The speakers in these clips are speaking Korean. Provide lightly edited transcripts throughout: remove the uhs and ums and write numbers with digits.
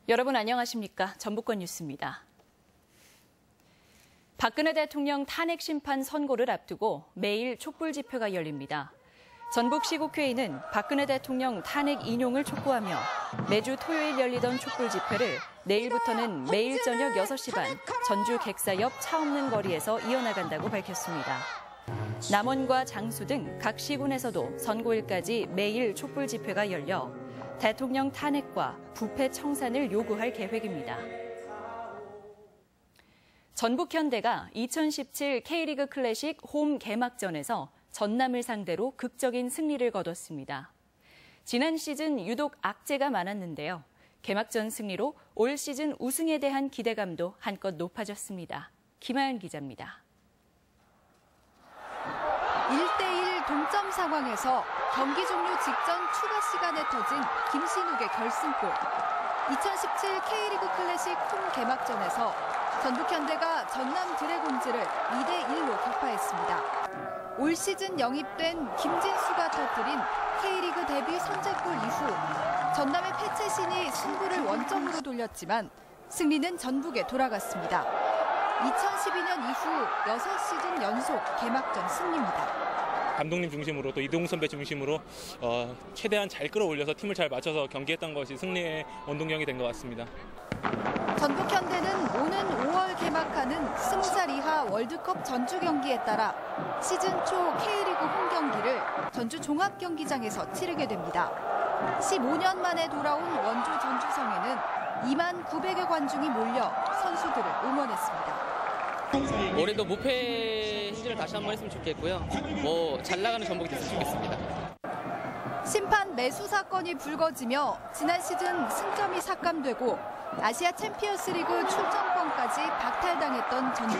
여러분 안녕하십니까? 전북권 뉴스입니다. 박근혜 대통령 탄핵 심판 선고를 앞두고 매일 촛불 집회가 열립니다. 전북 시국회의는 박근혜 대통령 탄핵 인용을 촉구하며 매주 토요일 열리던 촛불 집회를 내일부터는 매일 저녁 6시 반 전주 객사 옆 차 없는 거리에서 이어나간다고 밝혔습니다. 남원과 장수 등 각 시군에서도 선고일까지 매일 촛불 집회가 열려 대통령 탄핵과 부패 청산을 요구할 계획입니다. 전북현대가 2017 K리그 클래식 홈 개막전에서 전남을 상대로 극적인 승리를 거뒀습니다. 지난 시즌 유독 악재가 많았는데요. 개막전 승리로 올 시즌 우승에 대한 기대감도 한껏 높아졌습니다. 김하연 기자입니다. 1대1 동점 상황에서 경기 종료 직전 추가 시간에 터진 김신욱의 결승골. 2017 K리그 클래식 홈 개막전에서 전북현대가 전남 드래곤즈를 2대1로 격파했습니다. 올 시즌 영입된 김진수가 터뜨린 K리그 데뷔 선제골 이후 전남의 패채신이 승부를 원점으로 돌렸지만 승리는 전북에 돌아갔습니다. 2012년 이후 6시즌 연속 개막전 승리입니다. 감독님 중심으로 또 이동욱 선배 중심으로 최대한 잘 끌어올려서 팀을 잘 맞춰서 경기했던 것이 승리의 원동력이 된 것 같습니다. 전북현대는 오는 5월 개막하는 20살 이하 월드컵 전주 경기에 따라 시즌 초 K리그 홈 경기를 전주 종합경기장에서 치르게 됩니다. 15년 만에 돌아온 원주 전주성에는 2만 900여 관중이 몰려 선수들을 응원했습니다. 올해도 무패 행진을 다시 한번 했으면 좋겠고요. 잘 나가는 전북이 됐으면 좋겠습니다. 심판 매수 사건이 불거지며 지난 시즌 승점이 삭감되고 아시아 챔피언스리그 출전권까지 박탈당했던 전북.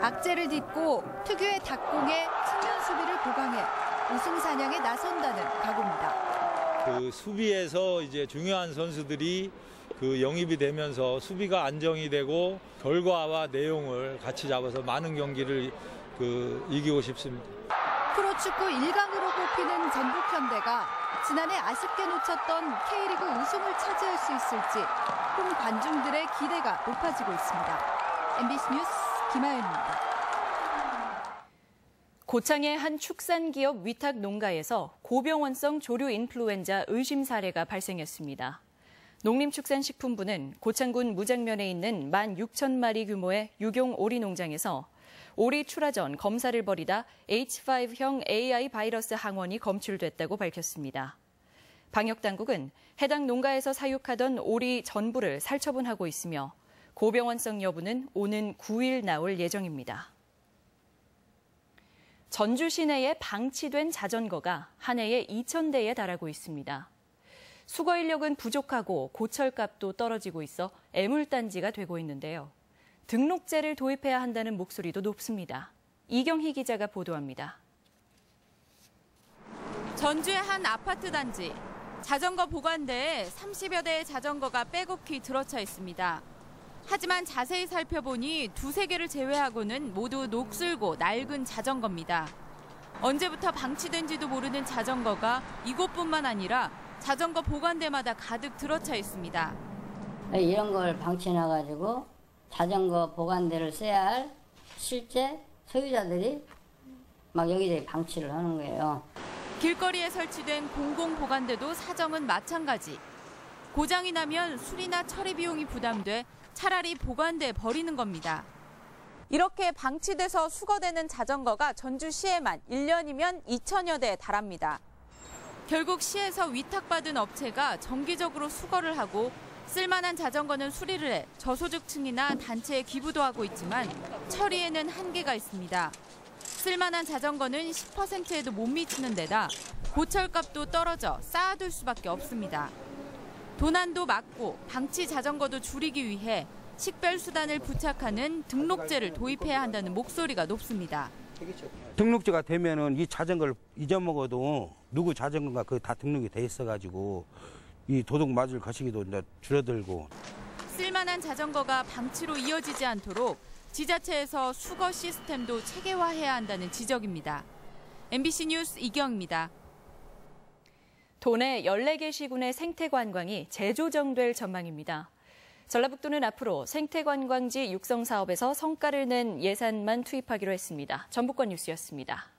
악재를 딛고 특유의 닭공에 측면 수비를 보강해 우승 사냥에 나선다는 각오입니다. 수비에서 이제 중요한 선수들이 영입이 되면서 수비가 안정이 되고 결과와 내용을 같이 잡아서 많은 경기를 이기고 싶습니다. 프로축구 1강으로 꼽히는 전북현대가 지난해 아쉽게 놓쳤던 K리그 우승을 차지할 수 있을지 홈 관중들의 기대가 높아지고 있습니다. MBC 뉴스 김하연입니다. 고창의 한 축산기업 위탁 농가에서 고병원성 조류 인플루엔자 의심 사례가 발생했습니다. 농림축산식품부는 고창군 무장면에 있는 16,000마리 규모의 유경 오리 농장에서 오리 출하 전 검사를 벌이다 H5형 AI 바이러스 항원이 검출됐다고 밝혔습니다. 방역당국은 해당 농가에서 사육하던 오리 전부를 살처분하고 있으며 고병원성 여부는 오는 9일 나올 예정입니다. 전주 시내에 방치된 자전거가 한 해에 2,000대에 달하고 있습니다. 수거 인력은 부족하고 고철값도 떨어지고 있어 애물단지가 되고 있는데요. 등록제를 도입해야 한다는 목소리도 높습니다. 이경희 기자가 보도합니다. 전주의 한 아파트 단지. 자전거 보관대에 30여 대의 자전거가 빼곡히 들어차 있습니다. 하지만 자세히 살펴보니 두세 개를 제외하고는 모두 녹슬고 낡은 자전거입니다. 언제부터 방치된지도 모르는 자전거가 이곳뿐만 아니라 자전거 보관대마다 가득 들어차 있습니다. 이런 걸 방치해놔가지고 자전거 보관대를 써야 할 실제 소유자들이 막 여기저기 방치를 하는 거예요. 길거리에 설치된 공공보관대도 사정은 마찬가지. 고장이 나면 수리나 처리 비용이 부담돼 차라리 보관대에 버리는 겁니다. 이렇게 방치돼서 수거되는 자전거가 전주시에만 1년이면 2,000여 대에 달합니다. 결국 시에서 위탁받은 업체가 정기적으로 수거를 하고 쓸만한 자전거는 수리를 해 저소득층이나 단체에 기부도 하고 있지만 처리에는 한계가 있습니다. 쓸만한 자전거는 10%에도 못 미치는 데다 고철값도 떨어져 쌓아둘 수밖에 없습니다. 도난도 막고 방치 자전거도 줄이기 위해 식별수단을 부착하는 등록제를 도입해야 한다는 목소리가 높습니다. 등록제가 되면은 이 자전거를 잊어먹어도 누구 자전거가 그 다 등록이 돼 있어가지고 이 도둑 맞을 거시기도 이제 줄어들고. 쓸만한 자전거가 방치로 이어지지 않도록 지자체에서 수거 시스템도 체계화해야 한다는 지적입니다. MBC 뉴스 이경입니다. 도내 14개 시군의 생태관광이 재조정될 전망입니다. 전라북도는 앞으로 생태관광지 육성 사업에서 성과를 낸 예산만 투입하기로 했습니다. 전북권 뉴스였습니다.